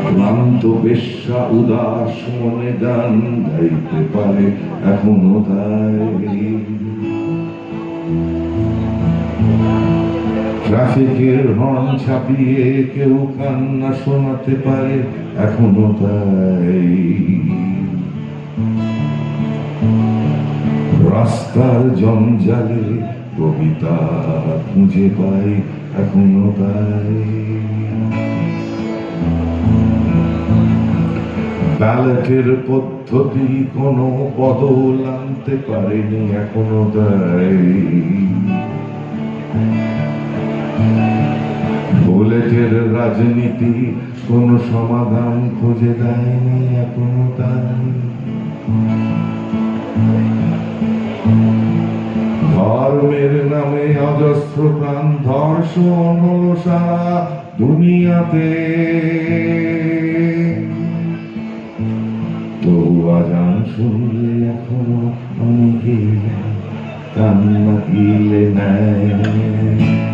ক্লান্ত বেশ্যা উদাস মনে গান গাইতে পারে এখনো তাই। ট্রাফিকের হর্ন ছাপিয়ে কেউ কান্না শোনাতে পারে এখনো তাই। রাস্তার জঞ্জালে কবিতা খুঁজে পাই এখনো তাই। ব্যালটের পদ্ধতি কোনো বদল আনতে পারেনি এখনো তাই। বুলেটের রাজনীতি কোনো সমাধান খুঁজে দেয়নি এখনো তাই। ধর্মের নামে অজস্র প্রাণ ধর্ষণ হলো সারা দুনিয়াতে। তবু আজান শুনলে এখনো অনেকে কান্না গিলে নেয়।